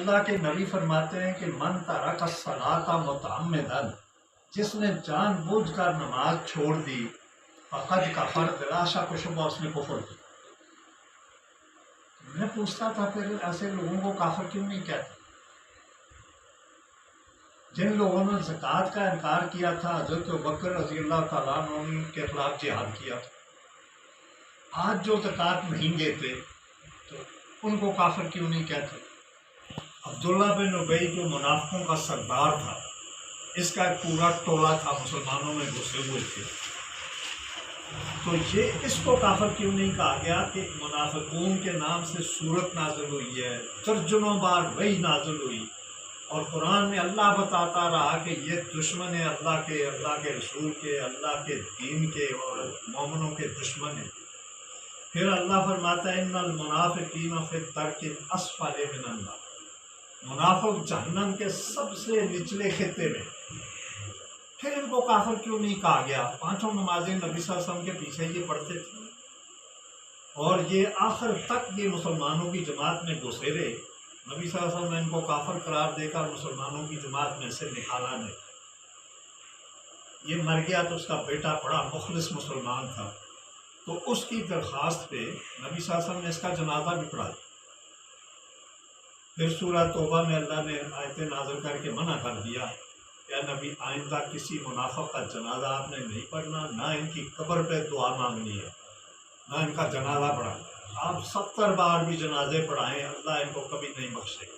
اللہ کے نبی فرماتے ہیں کہ من ترک الصلاۃ متعمدا، جس نے جان بوجھ کر نماز چھوڑ دی، فقد کفر، بلا شک و شبہ اس نے کفر کیا۔ میں پوچھتا تھا پھر ایسے لوگوں کو کافر کیوں نہیں کہتے؟ جن لوگوں نے زکوٰۃ کا انکار کیا تھا، حضرت ابوبکر رضی اللہ تعالیٰ عنہ کے خلاف جہاد کیا تھا، آج جو زکوٰۃ نہیں دیتے تو ان کو کافر کیوں نہیں کہتے؟ عبداللہ بن ابی جو منافقوں کا سردار تھا، اس کا ایک پورا ٹولہ تھا، مسلمانوں میں گھسے ہوئے تھے، تو یہ اس کو کافر کیوں نہیں کہا گیا کہ منافقون کے نام سے سورت نازل ہوئی ہے، درجنوں بار وحی نازل ہوئی، اور قرآن میں اللہ بتاتا رہا کہ یہ دشمن ہے اللہ کے رسول کے، اللہ کے دین کے اور مومنوں کے دشمن ہیں۔ پھر اللہ فرماتا ہے ان المنافقین فی الدرک الاسفل من النار، منافق جہنم کے سب سے نچلے خطے میں۔ پھر ان کو کافر کیوں نہیں کہا گیا؟ پانچوں نمازیں نبی صلی اللہ علیہ وسلم کے پیچھے یہ پڑھتے تھے، اور یہ آخر تک یہ مسلمانوں کی جماعت میں گھسے رہے۔ نبی صلی اللہ علیہ وسلم نے ان کو کافر قرار دے کر مسلمانوں کی جماعت میں سے نکالا نہیں۔ یہ مر گیا تو اس کا بیٹا بڑا مخلص مسلمان تھا، تو اس کی درخواست پہ نبی صلی اللہ علیہ وسلم نے اس کا جنازہ بھی پڑھا دیا۔ پھر سورہ توبہ میں اللہ نے آیتیں نازل کر کے منع کر دیا کہ اے نبی آئندہ کسی منافق کا جنازہ آپ نے نہیں پڑھنا، نہ ان کی قبر پہ دعا مانگنی ہے، نہ ان کا جنازہ پڑھانا۔ آپ 70 بار بھی جنازے پڑھائیں، اللہ ان کو کبھی نہیں بخشے گا۔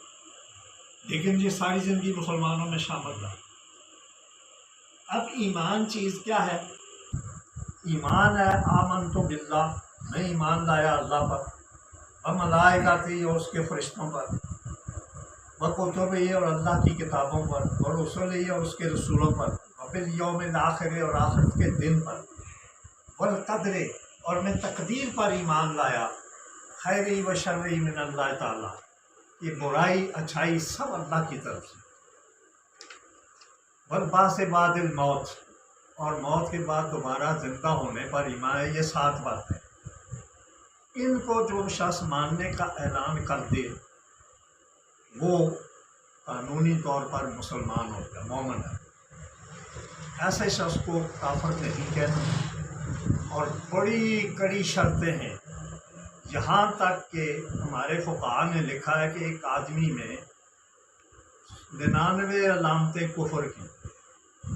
لیکن یہ ساری زندگی مسلمانوں میں شامل رہا۔ اب ایمان چیز کیا ہے؟ ایمان ہے آمنت باللہ، میں ایمان لایا اللہ پر، و ملائکتہ اور اس کے فرشتوں پر، و کتبہ اور اللہ کی کتابوں پر، اور رسلہ اور اس کے رسولوں پر، و بالیوم الآخر اور آخرت کے دن پر، والقدر اور میں تقدیر پر ایمان لایا، خیری و شرری من اللہ تعالیٰ، یہ برائی اچھائی سب اللہ کی طرف سے، والبعث بعد الموت اور موت کے بعد دوبارہ زندہ ہونے پر ایمان ہے۔ یہ 7 باتیں، ان کو جو شخص ماننے کا اعلان کر دے وہ قانونی طور پر مسلمان ہو گیا، مومن ہے۔ ایسے شخص کو کافر نہیں کہنا، اور بڑی کڑی شرطیں ہیں، یہاں تک کہ ہمارے فقہاء نے لکھا ہے کہ ایک آدمی میں 99 علامتیں کفر کی،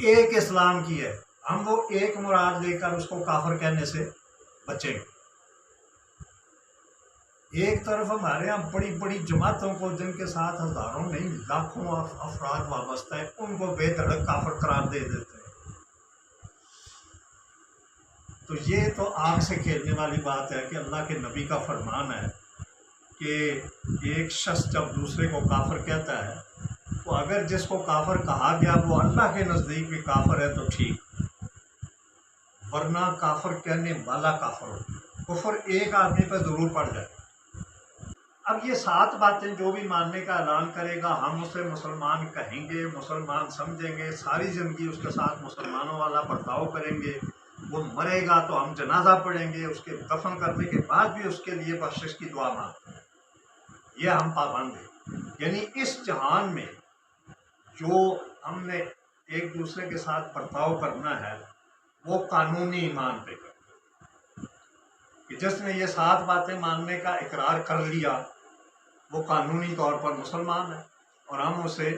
ایک اسلام کی ہے، ہم وہ ایک مراد لے کر اس کو کافر کہنے سے بچیں گے۔ ایک طرف ہمارے ہاں بڑی بڑی جماعتوں کو جن کے ساتھ ہزاروں نہیں لاکھوں افراد وابستہ ہیں، ان کو بے دھڑک کافر قرار دے دیتے ہیں۔ تو یہ تو آگ سے کھیلنے والی بات ہے کہ اللہ کے نبی کا فرمان ہے کہ ایک شخص جب دوسرے کو کافر کہتا ہے تو اگر جس کو کافر کہا گیا وہ اللہ کے نزدیک بھی کافر ہے تو ٹھیک، ورنہ کافر کہنے والا کافر ہو، کفر ایک آدمی پہ ضرور پڑ جائے۔ اب یہ 7 باتیں جو بھی ماننے کا اعلان کرے گا ہم اسے مسلمان کہیں گے، مسلمان سمجھیں گے، ساری زندگی اس کے ساتھ مسلمانوں والا برتاؤ کریں گے، وہ مرے گا تو ہم جنازہ پڑھیں گے، اس کے دفن کرنے کے بعد بھی اس کے لیے بخشش کی دعا مانگیں گے، یہ ہم پابند ہیں۔ یعنی اس جہان میں جو ہم نے ایک دوسرے کے ساتھ برتاؤ کرنا ہے وہ قانونی ایمان پہ کرنا، کہ جس نے یہ 7 باتیں ماننے کا اقرار کر لیا وہ قانونی طور پر مسلمان ہے، اور ہم اسے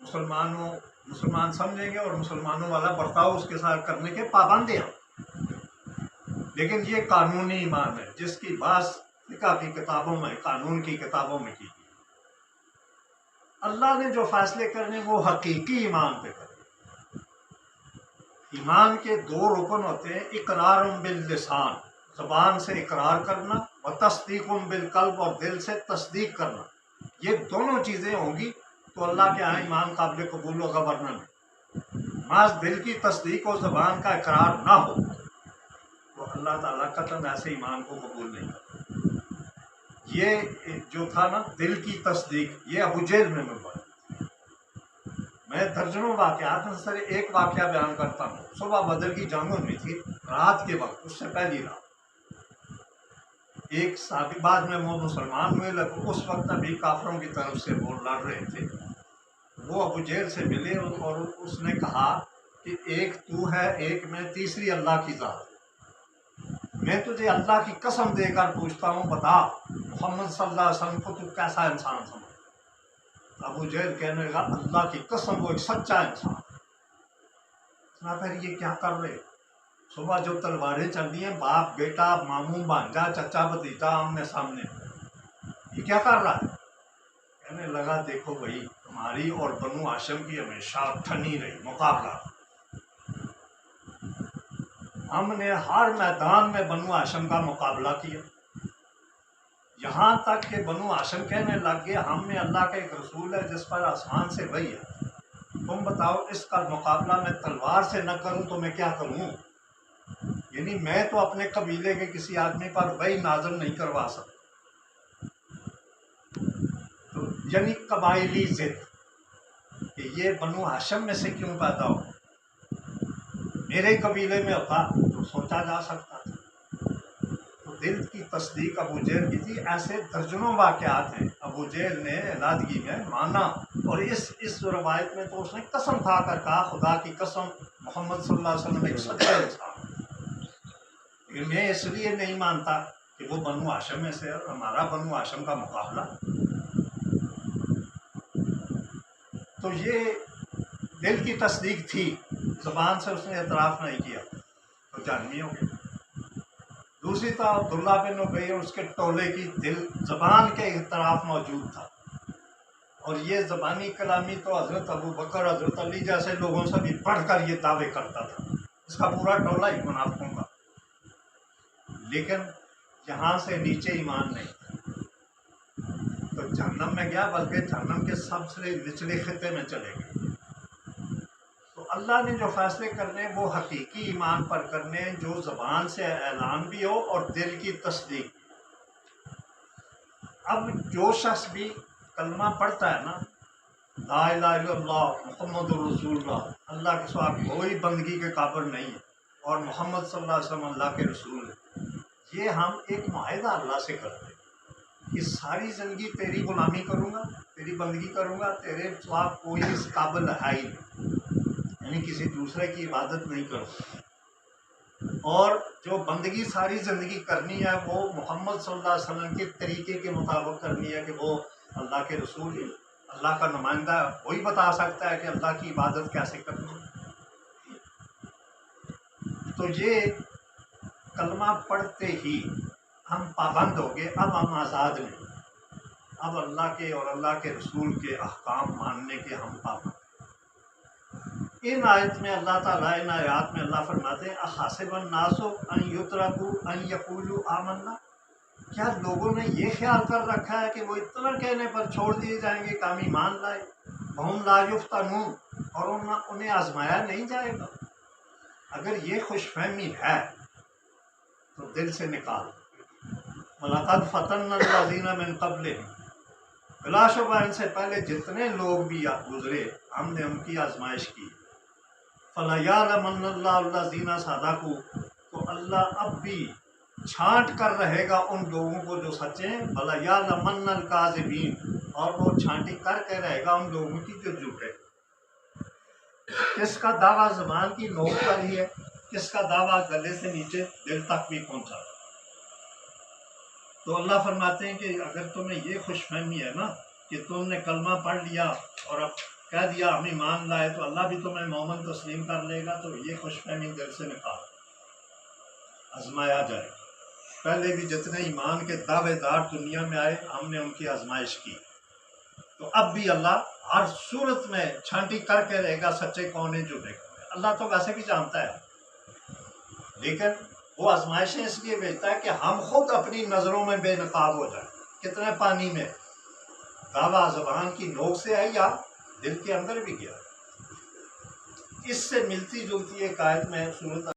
مسلمان سمجھیں گے اور مسلمانوں والا برتاؤ اس کے ساتھ کرنے کے پابند ہیں۔ لیکن یہ قانونی ایمان ہے جس کی بات فقہ کی کتابوں میں، قانون کی کتابوں میں کی۔ اللہ نے جو فیصلے کرنے وہ حقیقی ایمان پہ کرے۔ ایمان کے 2 رکن ہوتے ہیں، اقرار باللسان، زبان سے اقرار کرنا، اور تصدیق بالقلب، اور دل سے تصدیق کرنا۔ یہ دونوں چیزیں ہوں گی تو اللہ کے ہاں ایمان قابل قبول ہوگا، ورنہ نہیں۔ محض دل کی تصدیق اور زبان کا اقرار نہ ہو تو اللہ تعالیٰ قطعاً ایسے ایمان کو قبول نہیں کرتا۔ یہ جو تھا نا دل کی تصدیق، یہ ابو جہل میں مبارک۔ میں درجنوں واقعات میں سے ایک واقعہ بیان کرتا ہوں۔ صبح بدر کی جنگ ہوئی تھی رات کے وقت، اس سے پہلی رات ایک صحابی بعد میں وہ مسلمان ہوئے، لیکن اس وقت ابھی کافروں کی طرف سے وہ لڑ رہے تھے. وہ ابو جہل سے ملے اور اس نے کہا کہ ایک تو ہے، ایک میں، تیسری اللہ کی ذات. میں تجھے اللہ کی قسم دے کر پوچھتا ہوں، بتا محمد صلی اللہ علیہ وسلم کو تو کیسا انسان سمجھتا؟ ابو جہل کہنے لگا اللہ کی قسم وہ ایک سچا انسان. پھر یہ کیا کر رہے؟ صبح جو تلواریں چل رہی ہیں، باپ بیٹا، ماموں بھانجا، چچا بھتیجا آمنے سامنے، یہ کیا کر رہا ہے؟ کہنے لگا دیکھو بھائی، تمہاری اور بنو ہاشم کی ہمیشہ ٹھنی رہی مقابلہ. ہم نے ہر میدان میں بنو ہاشم کا مقابلہ کیا، یہاں تک کہ بنو ہاشم کہنے لگ گئے ہم میں اللہ کا ایک رسول ہے جس پر آسمان سے وحی ہے، تم بتاؤ اس کا مقابلہ میں تلوار سے نہ کروں تو میں کیا کروں؟ یعنی میں تو اپنے قبیلے کے کسی آدمی پر وحی نازل نہیں کروا سکتا. تو یعنی قبائلی ضد کہ یہ بنو ہاشم میں سے کیوں پیدا ہو، میرے قبیلے میں ہوتا تو سوچا جا سکتا تھا. تو دل کی تصدیق ابو جہل کی تھی. ایسے درجنوں واقعات ہیں. ابو جہل نے علادگی میں مانا، اور اس روایت میں تو اس نے قسم کھا کر کہا خدا کی قسم محمد صلی اللہ علیہ وسلم ایک سچا انسان. میں اس لیے نہیں مانتا کہ وہ بنو ہاشم میں سے اور ہمارا بنو ہاشم کا مقابلہ. تو یہ دل کی تصدیق تھی، زبان سے اس نے اعتراف نہیں کیا تو جہنمی ہو گیا. دوسری طرف عبداللہ بن ابی اور اس کے ٹولے کی دل زبان کے اعتراف موجود تھا، اور یہ زبانی کلامی تو حضرت ابو بکر، حضرت علی جیسے لوگوں سے بھی بڑھ کر یہ دعوے کرتا تھا. اس کا پورا ٹولہ ہی منافقوں کا، لیکن یہاں سے نیچے ایمان نہیں تو جہنم میں گیا، بلکہ جہنم کے سب سے نچلے خطے میں چلے گئے. تو اللہ نے جو فیصلے کرنے وہ حقیقی ایمان پر کرنے، جو زبان سے اعلان بھی ہو اور دل کی تصدیق. اب جو شخص بھی کلمہ پڑھتا ہے نا، لا الہ الا اللہ محمد رسول اللہ، اللہ کے سوا کوئی بندگی کے قابل نہیں ہے اور محمد صلی اللہ علیہ وسلم اللہ کے رسول ہے، یہ ہم ایک معاہدہ اللہ سے کرتے ہیں کہ ساری زندگی تیری غلامی کروں گا، تیری بندگی کروں گا، تیرے سوا کوئی اس قابل ہے ہی نہیں، یعنی کسی دوسرے کی عبادت نہیں کروں. اور جو بندگی ساری زندگی کرنی ہے وہ محمد صلی اللہ علیہ وسلم کے طریقے کے مطابق کرنی ہے کہ وہ اللہ کے رسول ہی، اللہ کا نمائندہ ہے، وہی بتا سکتا ہے کہ اللہ کی عبادت کیسے کرنی ہے. تو یہ کلمہ پڑھتے ہی ہم پابند ہو گئے. اب ہم آزاد نہیں، اب اللہ کے اور اللہ کے رسول کے احکام ماننے کے ہم پابند. ان آیت میں اللہ تعالیٰ، ان آیات میں اللہ فرماتے ہیں احاسب الناس ان یترکوا ان یقولوا آمنا، کیا لوگوں نے یہ خیال کر رکھا ہے کہ وہ اتنا کہنے پر چھوڑ دیے جائیں گے کہ ہم ایمان لائے؟ وہم لا یفتنون، اور انہیں آزمایا نہیں جائے گا. اگر یہ خوش فہمی ہے تو دل سے نکال. وَلَقَدْ فَتَنَّا الَّذِينَ مِن قَبْلِهِمْ، بلا شبہ ان سے پہلے جتنے لوگ بھی گزرے ہم نے ان کی آزمائش کی. فَلَيَعْلَمَنَّ اللَّهُ الَّذِينَ صَدَقُوا، تو اللہ اب بھی چھانٹ کر رہے گا ان لوگوں کو جو سچے ہیں. وَلَيَعْلَمَنَّ الْكَاذِبِينَ، اور وہ چھانٹی کر کے رہے گا ان لوگوں کی جو جھوٹے. کس کا دعویٰ زبان کی نوک پر ہی ہے، کس کا دعویٰ گلے سے نیچے دل تک بھی پہنچا. تو اللہ فرماتے ہیں کہ اگر تمہیں یہ خوش فہمی ہے نا کہ تم نے کلمہ پڑھ لیا اور اب کہہ دیا ہم ایمان لائے تو اللہ بھی تمہیں مومن تسلیم کر لے گا، تو یہ خوش فہمی دل سے نکال. آزمایا جائے. پہلے بھی جتنے ایمان کے دعوے دار دنیا میں آئے ہم نے ان کی آزمائش کی، تو اب بھی اللہ ہر صورت میں چھانٹی کر کے رہے گا سچے کون ہیں جھوٹے کون ہیں. اللہ تو ویسے بھی جانتا ہے، لیکن وہ آزمائشیں اس لیے بھیجتا ہے کہ ہم خود اپنی نظروں میں بے نقاب ہو جائیں. کتنے پانی میں دعویٰ زبان کی نوک سے آئی یا دل کے اندر بھی گیا. اس سے ملتی جلتی ایک آیت میں صورت